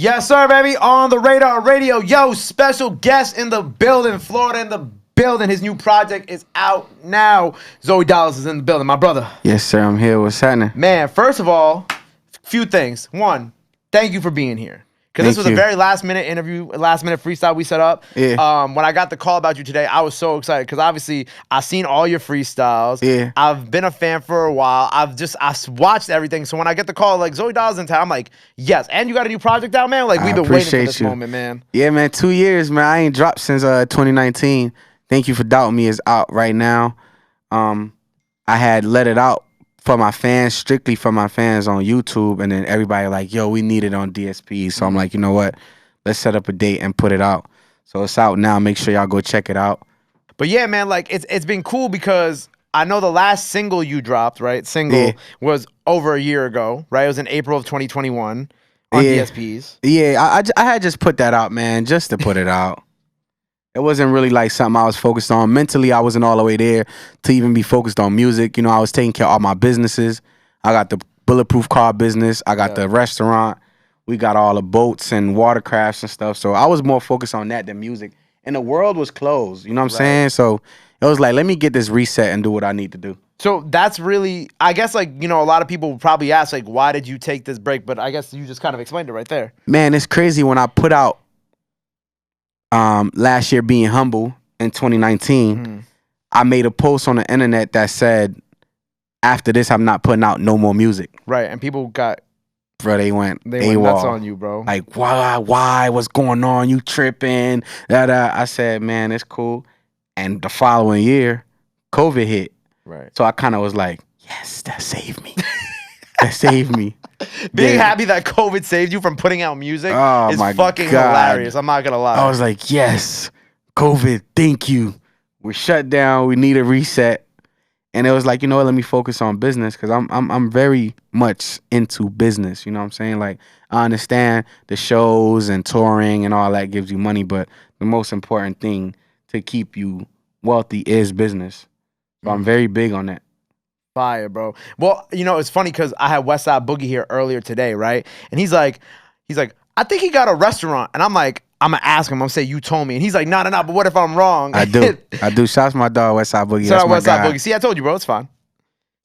Yes, sir, baby. On the Radar Radio. Yo, special guest in the building. Florida in the building. His new project is out now. Zoey Dollaz is in the building, my brother. Yes, sir. I'm here. What's happening? Man, first of all, few things. One, thank you for being here. Because this was Thank a you. very last minute interview, last minute freestyle we set up. Yeah. When I got the call about you today, I was so excited because obviously I've seen all your freestyles. Yeah. I've been a fan for a while. I watched everything. So when I get the call, like Zoey Dollaz in town, I'm like, yes. And you got a new project out, man. Like we've been waiting for this moment, man. Yeah, man. 2 years, man. I ain't dropped since 2019. Thank you for doubting me. It's out right now. I had let it out for my fans, strictly for my fans on YouTube, and then everybody like, yo, we need it on DSP. So I'm like, you know what? Let's set up a date and put it out. So it's out now. Make sure y'all go check it out. But yeah, man, like it's been cool because I know the last single you dropped, right? Single was over a year ago, right? It was in April of 2021 on DSPs. Yeah, I had just put that out, man, just to put it out. It wasn't really like something I was focused on. Mentally, I wasn't all the way there to even be focused on music. You know, I was taking care of all my businesses. I got the bulletproof car business. I got the restaurant. We got all the boats and watercrafts and stuff. So I was more focused on that than music. And the world was closed. You know what I'm saying? So it was like, let me get this reset and do what I need to do. So that's really, I guess, like, you know, a lot of people will probably ask, like, why did you take this break? But I guess you just kind of explained it right there. Man, it's crazy when I put out last year Being Humble in 2019, I made a post on the internet that said, after this, I'm not putting out no more music. Right, and people got... Bro, they went nuts on you, bro. Like, why? What's going on? You tripping? I said, man, it's cool. And the following year, COVID hit. Right. So I kind of was like, yes, that saved me. That saved me. Being happy that COVID saved you from putting out music is fucking hilarious. I'm not gonna lie. I was like, yes, COVID, thank you. We're shut down. We need a reset. And it was like, you know what, let me focus on business because I'm very much into business. You know what I'm saying? Like, I understand the shows and touring and all that gives you money, but the most important thing to keep you wealthy is business. So I'm very big on that. Fire, bro. Well, you know, it's funny because I had Westside Boogie here earlier today, right? And he's like, I think he got a restaurant. And I'm like, I'm going to ask him. I'm going to say, you told me. And he's like, no, but what if I'm wrong? I do. Shouts to my dog, Westside Boogie. Shout out Westside Boogie. See, I told you, bro. It's fine.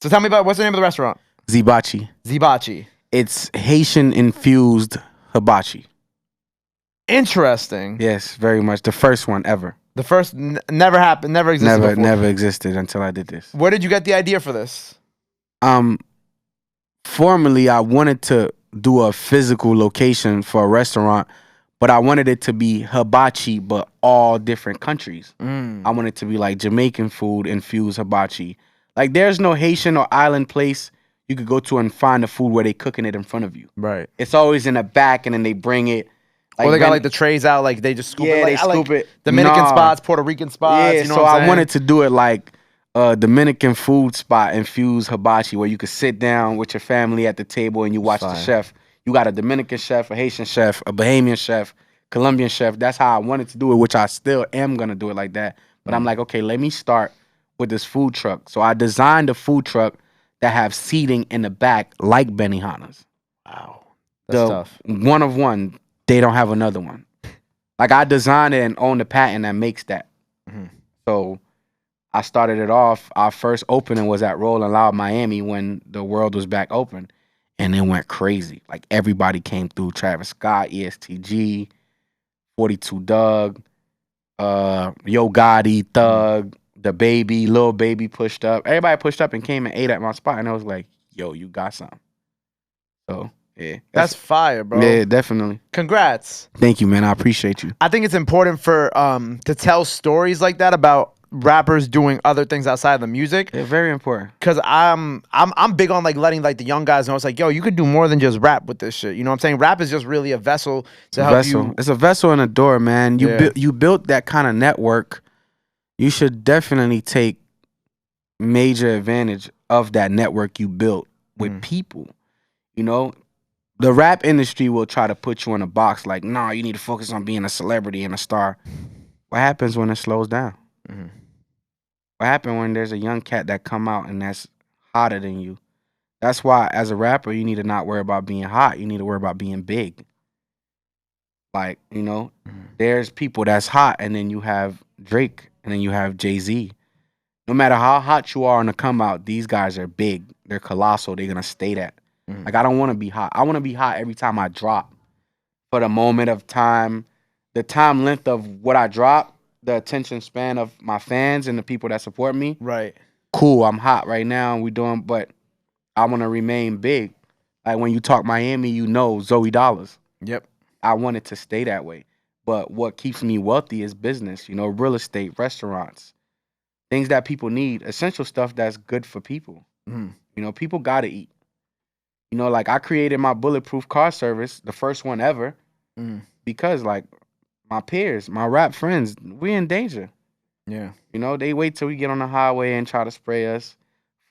So tell me about, what's the name of the restaurant? Zibachi. Zibachi. It's Haitian-infused hibachi. Interesting. Yes, very much. The first one ever. The first never happened, never existed before. Never existed until I did this. Where did you get the idea for this? Formerly, I wanted to do a physical location for a restaurant, but I wanted it to be hibachi, but all different countries. I wanted it to be like Jamaican food infused hibachi. Like there's no Haitian or island place you could go to and find the food where they cooking it in front of you. Right. It's always in the back and then they bring it. Like, they got like the trays out, like they just scoop it. Like, they scoop it. Dominican spots, Puerto Rican spots. Yeah, you know so what I'm saying? I wanted to do it like a Dominican food spot infused hibachi where you could sit down with your family at the table and you watch the chef. You got a Dominican chef, a Haitian chef, a Bahamian chef, Colombian chef. That's how I wanted to do it, which I still am going to do it like that. But I'm like, okay, let me start with this food truck. So I designed a food truck that have seating in the back like Benihana's. Wow. That's tough. One of one. They don't have another one. Like I designed it and own the patent that makes that. So I started it off. Our first opening was at Rolling Loud, Miami when the world was back open. And it went crazy. Like everybody came through. Travis Scott, ESTG, 42 Doug, Yo Gotti, Thug, The Baby, Lil Baby pushed up. Everybody pushed up and came and ate at my spot. And I was like, yo, you got something. So... yeah, that's fire, bro. Yeah, definitely. Congrats. Thank you, man. I appreciate you. I think it's important for to tell stories like that about rappers doing other things outside of the music. They're very important. Cause I'm big on like letting like the young guys know. It's like, yo, you could do more than just rap with this shit. You know what I'm saying? Rap is just really a vessel to help you. It's a vessel and a door, man. You built that kind of network. You should definitely take major advantage of that network you built with people. You know. The rap industry will try to put you in a box like, nah, you need to focus on being a celebrity and a star. What happens when it slows down? What happens when there's a young cat that come out and that's hotter than you? That's why, as a rapper, you need to not worry about being hot. You need to worry about being big. Like, there's people that's hot, and then you have Drake, and then you have Jay-Z. No matter how hot you are on the come out, these guys are big. They're colossal. They're gonna stay that. Like, I don't want to be hot. I want to be hot every time I drop. For the moment of time, the time length of what I drop, the attention span of my fans and the people that support me. Right. Cool, I'm hot right now, and but I want to remain big. Like, when you talk Miami, Zoey Dollaz. Yep. I want it to stay that way. But what keeps me wealthy is business, real estate, restaurants, things that people need, essential stuff that's good for people. People got to eat. Like, I created my bulletproof car service, the first one ever, because, like, my peers, my rap friends, we're in danger. Yeah. They wait till we get on the highway and try to spray us.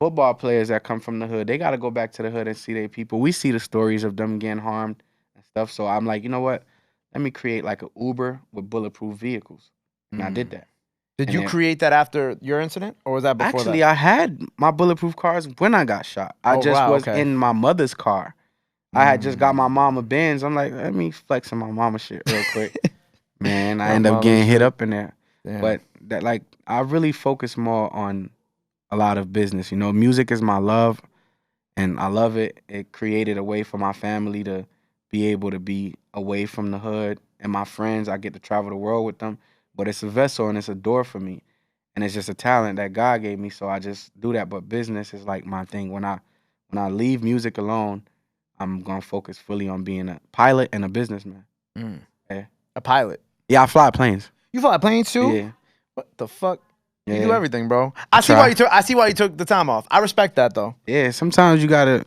Football players that come from the hood, they got to go back to the hood and see their people. We see the stories of them getting harmed and stuff. So I'm like, you know what? Let me create like an Uber with bulletproof vehicles. And I did that. Did you create that after your incident, or was that before actually, that? I had my bulletproof cars when I got shot. I was in my mother's car. I had just got my mama Benz. I'm like, let me flex on my mama shit real quick. Man, I end up getting hit up in there. Damn. But that, like, I really focus more on a lot of business. Music is my love, and I love it. It created a way for my family to be able to be away from the hood, and my friends, I get to travel the world with them. But it's a vessel and it's a door for me, and it's just a talent that God gave me. So I just do that. But business is like my thing. When I leave music alone, I'm gonna focus fully on being a pilot and a businessman. Yeah. A pilot. Yeah, I fly planes. You fly planes too? Yeah. What the fuck? Yeah. You do everything, bro. I see why you took the time off. I respect that though. Yeah, sometimes you gotta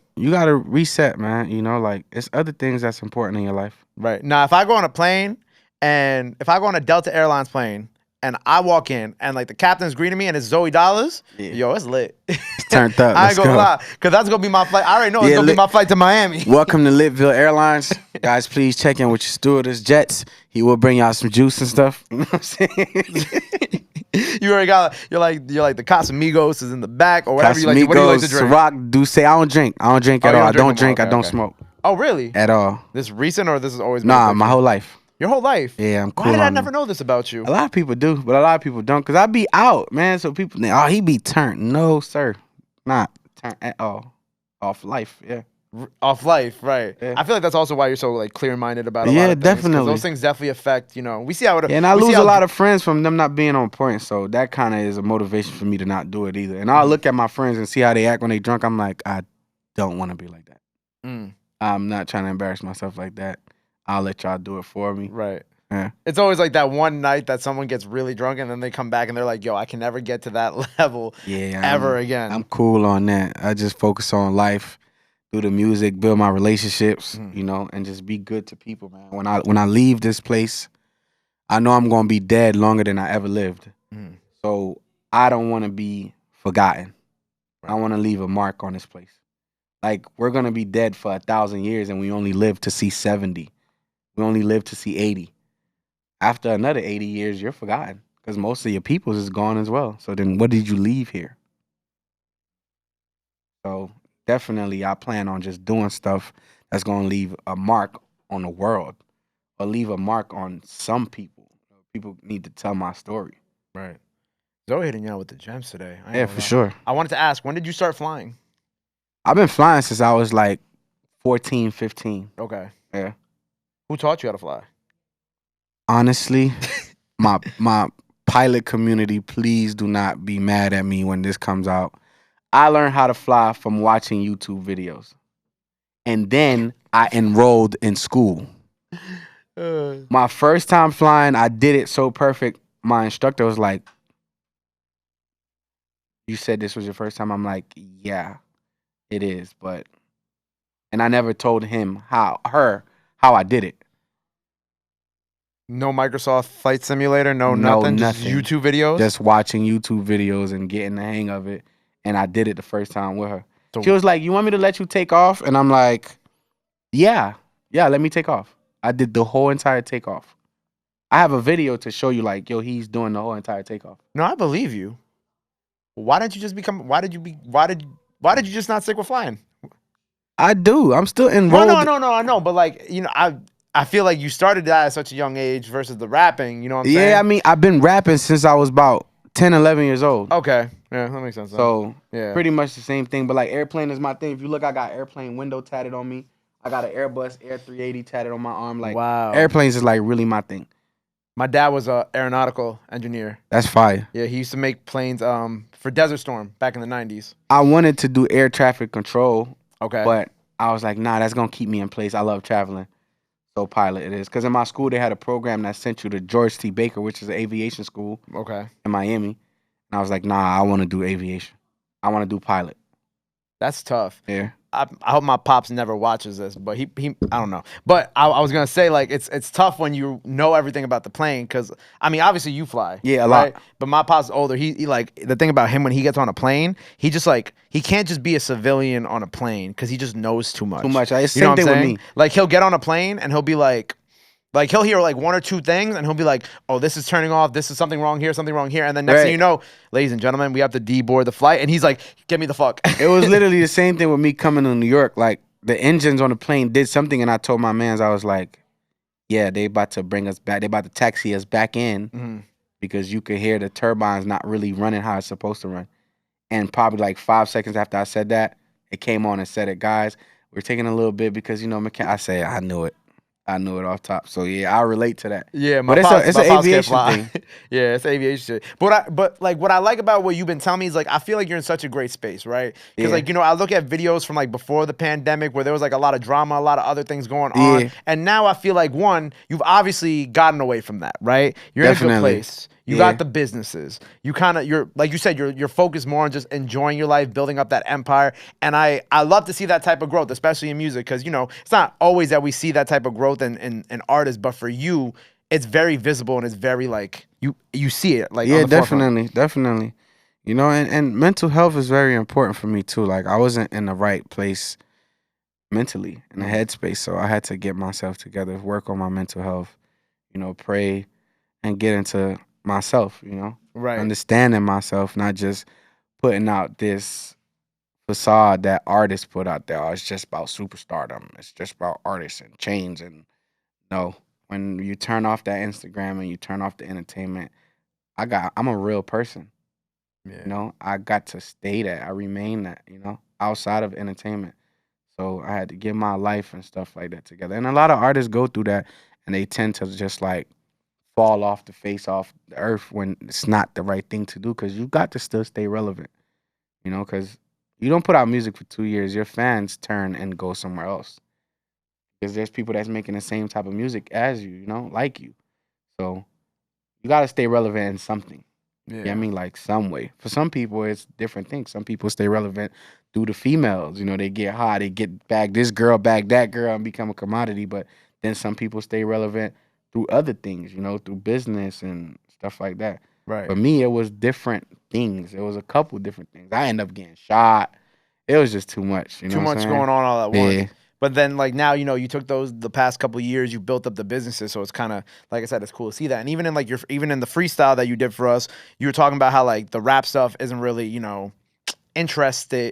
reset, man. Like, it's other things that's important in your life. Right. Now, if I go on a plane, and if I go on a Delta Airlines plane and I walk in and like the captain's greeting me and it's Zoey Dollaz, yo, it's lit. It's turned up. I ain't gonna lie, because that's gonna be my flight. I already know it's gonna be my flight to Miami. Welcome to Litville Airlines. Guys, please check in with your stewardess, Jets. He will bring y'all some juice and stuff. You know what I'm saying? You already got, you're like the Casamigos is in the back or whatever you like. What do you like to drink? Ciroc, Douce. I don't drink at all. I don't drink. I don't smoke. Oh, really? At all. This recent or this has always been? Nah, my whole life. Your whole life? Yeah, I'm cool. Why did I never know this about you? A lot of people do, but a lot of people don't. Because I be out, man. So people think, oh, he be turned. No, sir. Not turned at all. Off life, yeah. Off life, right. Yeah. I feel like that's also why you're so like clear-minded about a lot of things. Yeah, definitely. Those things definitely affect, we see how it... Yeah, and I lose a lot of friends from them not being on point. So that kind of is a motivation for me to not do it either. And I'll look at my friends and see how they act when they drunk. I'm like, I don't want to be like that. I'm not trying to embarrass myself like that. I'll let y'all do it for me. Right. Yeah. It's always like that one night that someone gets really drunk and then they come back and they're like, yo, I can never get to that level ever again. I'm cool on that. I just focus on life, do the music, build my relationships, and just be good to people, man. When I leave this place, I know I'm going to be dead longer than I ever lived. So I don't want to be forgotten. Right. I want to leave a mark on this place. Like, we're going to be dead for 1,000 years and we only live to see 70. We only live to see 80. After another 80 years, you're forgotten because most of your peoples is gone as well. So then what did you leave here? So definitely I plan on just doing stuff that's going to leave a mark on the world or leave a mark on some people. People need to tell my story. Right. Zoey hitting you out with the gems today. Yeah, for sure. I wanted to ask, when did you start flying? I've been flying since I was like 14, 15. Okay. Yeah. Who taught you how to fly? Honestly, my pilot community, please do not be mad at me when this comes out. I learned how to fly from watching YouTube videos. And then I enrolled in school. My first time flying, I did it so perfect. My instructor was like, you said this was your first time? I'm like, yeah, it is. And I never told how I did it. No Microsoft Flight Simulator, nothing. Just YouTube videos? Just watching YouTube videos and getting the hang of it. And I did it the first time with her. So she was like, you want me to let you take off? And I'm like, yeah, let me take off. I did the whole entire takeoff. I have a video to show you like, yo, he's doing the whole entire takeoff. No, I believe you. Why did you just not stick with flying? I do. I'm still enrolled. No, I know. But like, I feel like you started that at such a young age versus the rapping. You know what I'm saying? Yeah, I mean, I've been rapping since I was about 10, 11 years old. Okay. Yeah, that makes sense. So yeah, pretty much the same thing. But like airplane is my thing. If you look, I got airplane window tatted on me. I got an Airbus Air 380 tatted on my arm. Like wow. airplanes is like really my thing. My dad was a aeronautical engineer. That's fire. Yeah, he used to make planes for Desert Storm back in the 90s. I wanted to do air traffic control. Okay. But I was like, nah, that's gonna keep me in place. I love traveling. So pilot it is. Because in my school they had a program that sent you to George T. Baker, which is an aviation school. Okay. In Miami. And I was like, nah, I want to do aviation. I want to do pilot. That's tough. Yeah. I hope my pops never watches this, but he I don't know. But I was gonna say, like, it's tough when you know everything about the plane, because I mean, obviously you fly, yeah, a right? lot. But my pop's older. He like, the thing about him when he gets on a plane, he just like, he can't just be a civilian on a plane because he just knows too much. Too much. It's the you know same what I'm thing with saying? me. Like he'll get on a plane and he'll be like he'll hear like one or two things and he'll be like, oh, this is turning off, this is something wrong here, and then next thing you know, ladies and gentlemen, we have to deboard the flight, and he's like, get me the fuck. It was literally the same thing with me coming to New York. Like the engines on the plane did something, and I told my mans, I was like, yeah, they about to bring us back, they about to taxi us back in because you could hear the turbines not really running how it's supposed to run. And probably like 5 seconds after I said that, it came on and said it, guys, we're taking a little bit because, you know, I say, I knew it off top. So yeah, I relate to that. Yeah, but it's an aviation thing. Yeah, it's aviation shit. But like what I like about what you've been telling me is like, I feel like you're in such a great space, right? Because like, you know, I look at videos from like before the pandemic where there was like a lot of drama, a lot of other things going on. And now I feel like, one, you've obviously gotten away from that, right? You're in a good place. You got the businesses. You kind of, you're like you said, you're focused more on just enjoying your life, building up that empire. And I love to see that type of growth, especially in music, because, you know, it's not always that we see that type of growth in artists, but for you, it's very visible and it's very like you see it. Like, yeah, definitely. You know, and mental health is very important for me too. Like I wasn't in the right place mentally, in the headspace, so I had to get myself together, work on my mental health, you know, pray and get into myself, you know, right, understanding myself, not just putting out this facade that artists put out there. Oh, it's just about superstardom. It's just about artists and chains. And no, when you turn off that Instagram and you turn off the entertainment, I'm a real person. Yeah. You know, I got to stay that. I remain that, you know, outside of entertainment. So I had to get my life and stuff like that together. And a lot of artists go through that and they tend to just like fall off the face off the earth when it's not the right thing to do, because you got to still stay relevant, you know, because you don't put out music for 2 years, your fans turn and go somewhere else because there's people that's making the same type of music as you, you know, like you. So you got to stay relevant in something. Yeah. You know what I mean? Like some way. For some people, it's different things. Some people stay relevant through the females. You know, they get hot, they get bag this girl, bag that girl, and become a commodity. But then some people stay relevant through other things, you know, through business and stuff like that. Right. For me, it was different things. It was a couple different things. I ended up getting shot. It was just too much. You know too much going on all at once. Yeah. But then, like, now, you know, you took the past couple of years, you built up the businesses, so it's kind of, like I said, it's cool to see that. And even in like even in the freestyle that you did for us, you were talking about how like the rap stuff isn't really, you know, interesting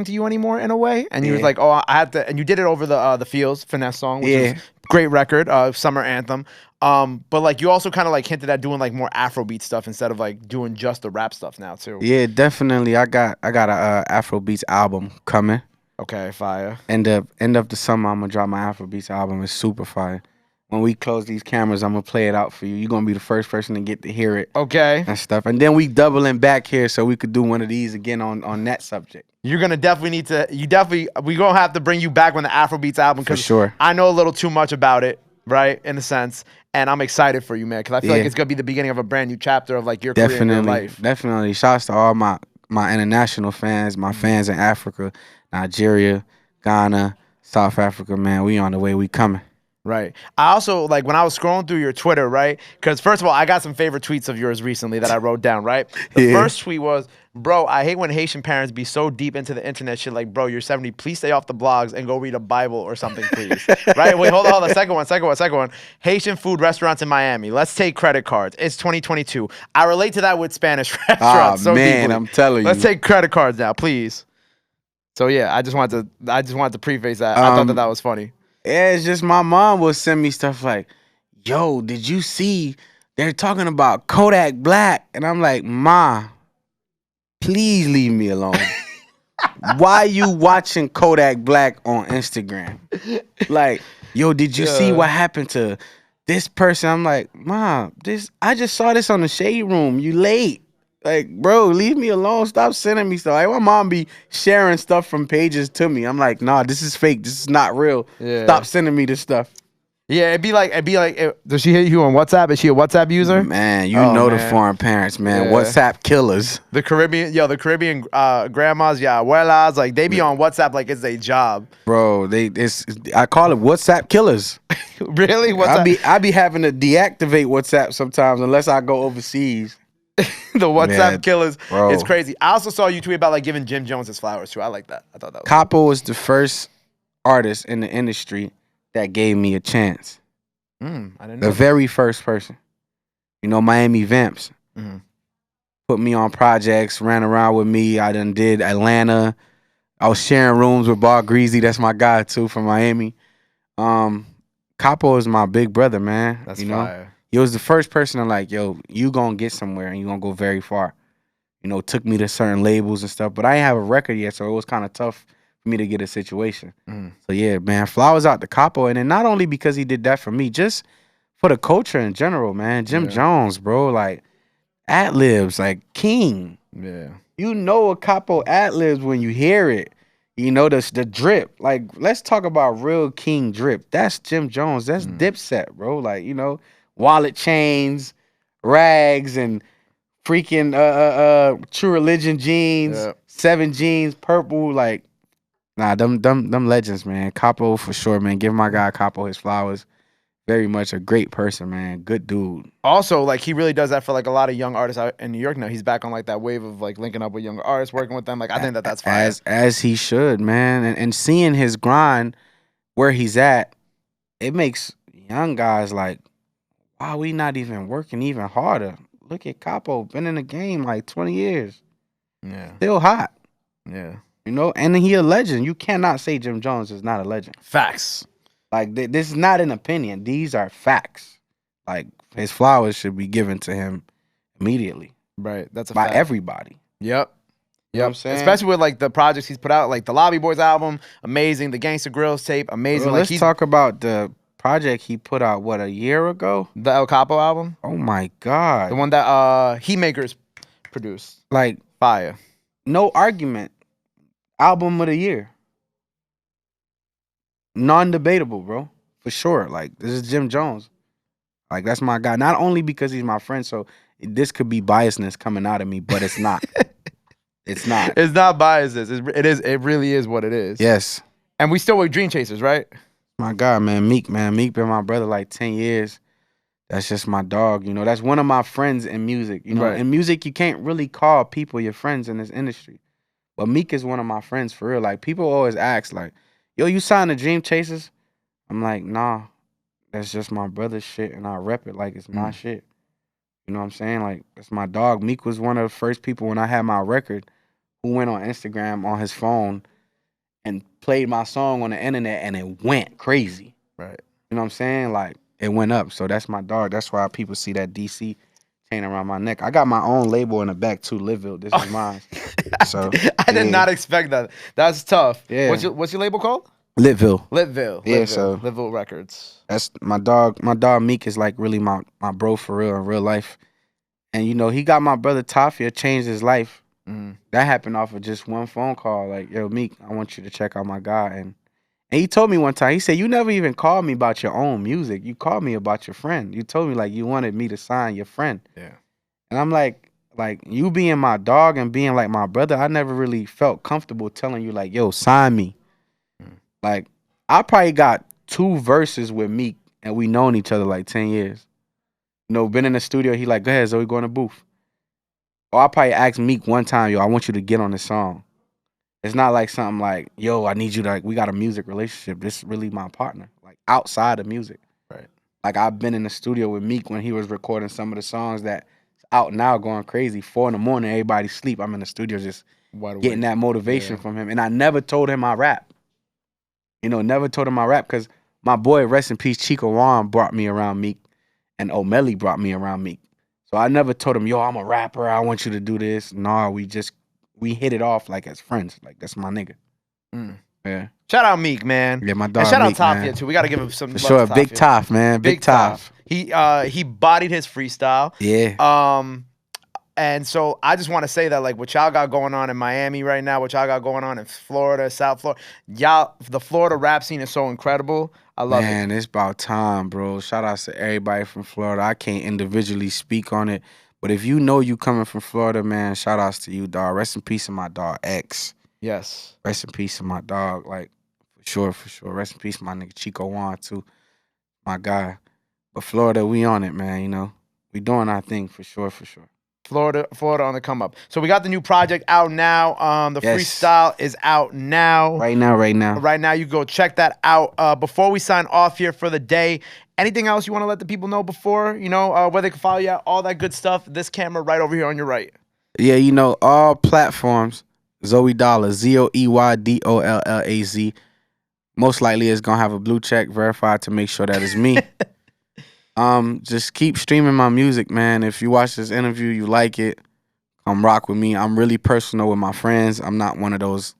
to you anymore in a way. And you was like, oh, I had to, and you did it over the Fields Finesse song, which is great record, summer anthem. But like you also kind of like hinted at doing like more Afrobeat stuff instead of like doing just the rap stuff now too. Yeah, definitely. I got a Afrobeats album coming. Okay, fire. End of the summer, I'm gonna drop my Afrobeats album. It's super fire. When we close these cameras, I'm gonna play it out for you. You're gonna be the first person to get to hear it. Okay. And stuff. And then we doubling back here so we could do one of these again on that subject. You're gonna definitely need to. We gonna have to bring you back when the Afrobeats album. For sure. I know a little too much about it, right? In a sense, and I'm excited for you, man, because I feel like it's gonna be the beginning of a brand new chapter of like your career and your life. Definitely. Shouts to all my international fans, my fans in Africa, Nigeria, Ghana, South Africa, man. We on the way. We coming. Right. I also, like, when I was scrolling through your Twitter, right? Because, first of all, I got some favorite tweets of yours recently that I wrote down, right? The first tweet was, bro, I hate when Haitian parents be so deep into the internet shit. Like, bro, you're 70. Please stay off the blogs and go read a Bible or something, please. Right? Wait, hold on. Second one. Haitian food restaurants in Miami. Let's take credit cards. It's 2022. I relate to that with Spanish restaurants so man, deeply. I'm telling you. Let's take credit cards now, please. So, yeah, I just wanted to preface that. I thought that was funny. Yeah, it's just my mom will send me stuff like, yo, did you see they're talking about Kodak Black? And I'm like, Ma, please leave me alone. Why you watching Kodak Black on Instagram? Like, yo, did you see what happened to this person? I'm like, Mom, I just saw this on the Shade Room. You late. Like, bro, leave me alone. Stop sending me stuff. Like, my mom be sharing stuff from pages to me. I'm like, nah, this is fake. This is not real. Yeah. Stop sending me this stuff. Yeah, it'd be like, does she hit you on WhatsApp? Is she a WhatsApp user? Man, you know the foreign parents, man. Yeah. WhatsApp killers. The Caribbean grandmas, abuelas, like they be on WhatsApp like it's a job. Bro, I call it WhatsApp killers. Really? WhatsApp? I be having to deactivate WhatsApp sometimes unless I go overseas. The WhatsApp killers. Bro. It's crazy. I also saw you tweet about like giving Jim Jones his flowers too. I like that. I thought that was Capo was the first artist in the industry that gave me a chance. I didn't know. The very first person. You know, Miami Vamps. Put me on projects, ran around with me. I done did Atlanta. I was sharing rooms with Bar Greasy. That's my guy too from Miami. Capo is my big brother, man. That's fire. He was the first person to like, yo, you gonna get somewhere and you gonna go very far. You know, took me to certain labels and stuff, but I didn't have a record yet, so it was kind of tough for me to get a situation. So yeah, man, flowers out to Capo, and then not only because he did that for me, just for the culture in general, man. Jim Jones, bro, like ad-libs, like king. Yeah. You know a Capo ad-libs when you hear it. You know the drip. Like, let's talk about real king drip. That's Jim Jones. That's Dipset, bro. Like, you know, wallet chains, rags, and freaking True Religion jeans, 7 jeans, purple. Like, nah, them legends, man. Capo for sure, man. Give my guy Capo his flowers. Very much a great person, man. Good dude. Also, like he really does that for like a lot of young artists out in New York now. He's back on like that wave of like linking up with younger artists, working with them. Like I think that's fire. As he should, man. And seeing his grind where he's at, it makes young guys like, wow, we not even working even harder. Look at Capo, been in the game like 20 years. Yeah. Still hot. Yeah. You know, and he a legend. You cannot say Jim Jones is not a legend. Facts. Like, this is not an opinion. These are facts. Like, his flowers should be given to him immediately. Right. That's by fact. everybody. Yep. You know what I'm saying? Especially with like the projects he's put out, like the Lobby Boys album, amazing. The Gangsta Grills tape, amazing. Well, like let's talk about the project he put out, what, a year ago? The El Capo album? Oh my God. The one that Heat Makers produced. Like, fire. No argument. Album of the year. Non-debatable, bro. For sure. Like, this is Jim Jones. Like, that's my guy. Not only because he's my friend, so this could be biasness coming out of me, but it's not. It's not. It's not biases. It is. It really is what it is. Yes. And we still with Dream Chasers, right? My God, man. Meek been my brother like 10 years. That's just my dog. You know, that's one of my friends in music. You know, in music, you can't really call people your friends in this industry. But Meek is one of my friends for real. Like, people always ask, like, yo, you signed to Dream Chasers? I'm like, nah, that's just my brother's shit, and I rep it like it's my shit. You know what I'm saying? Like, that's my dog. Meek was one of the first people when I had my record who went on Instagram on his phone and played my song on the internet, and it went crazy. Right. You know what I'm saying? Like, it went up. So that's my dog. That's why people see that DC chain around my neck. I got my own label in the back too, Liveville. This is mine. So I did not expect that. That's tough. Yeah. What's your label called? Liveville. Yeah, so Liveville Records. That's my dog. My dog Meek is like really my bro for real in real life. And you know, he got my brother Tafia changed his life. That happened off of just one phone call. Like, yo, Meek, I want you to check out my guy. And he told me one time, he said, you never even called me about your own music. You called me about your friend. You told me like you wanted me to sign your friend. Yeah. And I'm like you being my dog and being like my brother, I never really felt comfortable telling you like, yo, sign me. Like, I probably got 2 verses with Meek and we known each other like 10 years. You know, been in the studio, he like, go ahead, Zoe, go in the booth. Or I probably asked Meek one time, yo, I want you to get on this song. It's not like something like, yo, I need you to, like, we got a music relationship. This is really my partner, like, outside of music. Right. Like, I've been in the studio with Meek when he was recording some of the songs that out now going crazy. 4 in the morning, everybody sleep. I'm in the studio just getting that motivation from him. And I never told him I rap. You know, never told him I rap because my boy, rest in peace, Chico Juan brought me around Meek, and O'Malley brought me around Meek. So I never told him, yo, I'm a rapper. I want you to do this. Nah, we hit it off like as friends. Like, that's my nigga. Yeah. Shout out Meek, man. Yeah, my dog. And shout Meek, out man. Tafia too. We gotta give him some For love sure. to Big Tafia. Toph, man. Big Toph. He bodied his freestyle. Yeah. And so I just want to say that, like, what y'all got going on in Miami right now, what y'all got going on in Florida, South Florida, the Florida rap scene is so incredible. I love it. Man, it's about time, bro. Shout outs to everybody from Florida. I can't individually speak on it, but if you know you coming from Florida, man, shout outs to you, dog. Rest in peace to my dog, X. Yes. Rest in peace to my dog, like, for sure. Rest in peace to my nigga Chico Juan, too. My guy. But Florida, we on it, man, you know. We doing our thing, for sure. Florida on the come up. So we got the new project out now. The freestyle is out now. Right now, you go check that out. Before we sign off here for the day, anything else you want to let the people know before? You know, where they can follow you at, all that good stuff. This camera right over here on your right. Yeah, you know, all platforms, Zoey Dollaz, ZOEYDOLLAZ. Most likely it's going to have a blue check verified to make sure that it's me. Just keep streaming my music, man. If you watch this interview, you like it, come rock with me. I'm really personal with my friends. I'm not one of those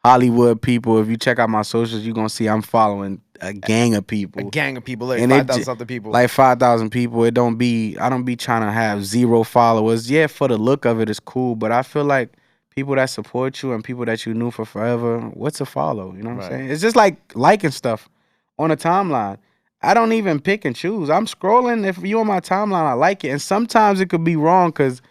Hollywood people. If you check out my socials, you're going to see I'm following a gang of people. Like 5,000 something people. Like 5,000 people. I don't be trying to have 0 followers. Yeah, for the look of it, it's cool. But I feel like people that support you and people that you knew for forever, what's a follow? You know what I'm saying? It's just like liking stuff on a timeline. I don't even pick and choose. I'm scrolling. If you on my timeline, I like it. And sometimes it could be wrong because,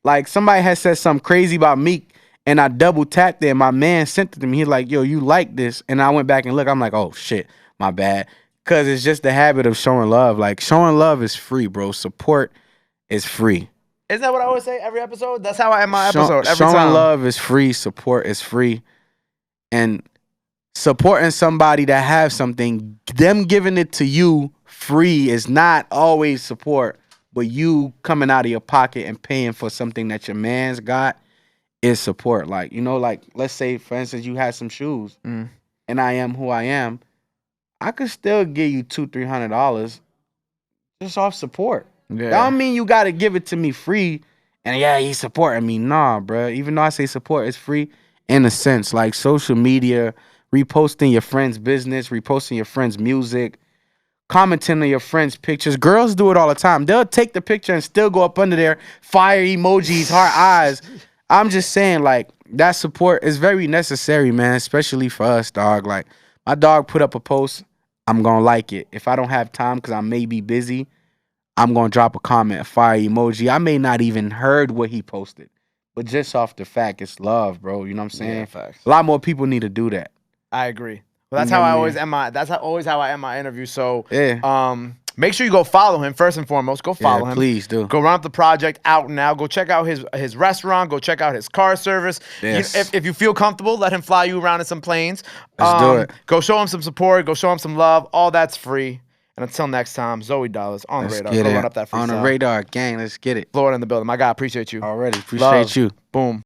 like, somebody has said something crazy about Meek, and I double tapped it, and my man sent it to me. He's like, yo, you like this? And I went back and looked. I'm like, oh, shit, my bad. Because it's just the habit of showing love. Like, showing love is free, bro. Support is free. Isn't that what I always say every episode? That's how I end my episode every time. Showing love is free. Support is free. And supporting somebody that have something, them giving it to you free is not always support, but you coming out of your pocket and paying for something that your man's got is support. Like, you know, like, let's say, for instance, you had some shoes and I am who I am. I could still give you $200-$300 just off support. Yeah. That don't mean you got to give it to me free and yeah, he's supporting me. Nah, bro. Even though I say support is free in a sense, like social media, reposting your friend's business, reposting your friend's music, commenting on your friend's pictures. Girls do it all the time. They'll take the picture and still go up under there, fire emojis, heart eyes. I'm just saying, like, that support is very necessary, man, especially for us, dog. Like, my dog put up a post, I'm going to like it. If I don't have time because I may be busy, I'm going to drop a comment, a fire emoji. I may not even heard what he posted, but just off the fact it's love, bro. You know what I'm saying? Yeah, facts. A lot more people need to do that. I agree. Well, that's how I always end my. That's always how I end my interview. So, yeah. Make sure you go follow him first and foremost. Go follow him. Please do. Go run up the project out now. Go check out his restaurant. Go check out his car service. Yes. If you feel comfortable, let him fly you around in some planes. Let's do it. Go show him some support. Go show him some love. All that's free. And until next time, Zoey Dollaz on the radar. Go run up that freestyle. On the radar, gang. Let's get it. Florida in the building. My guy, appreciate you. Already appreciate you. Boom.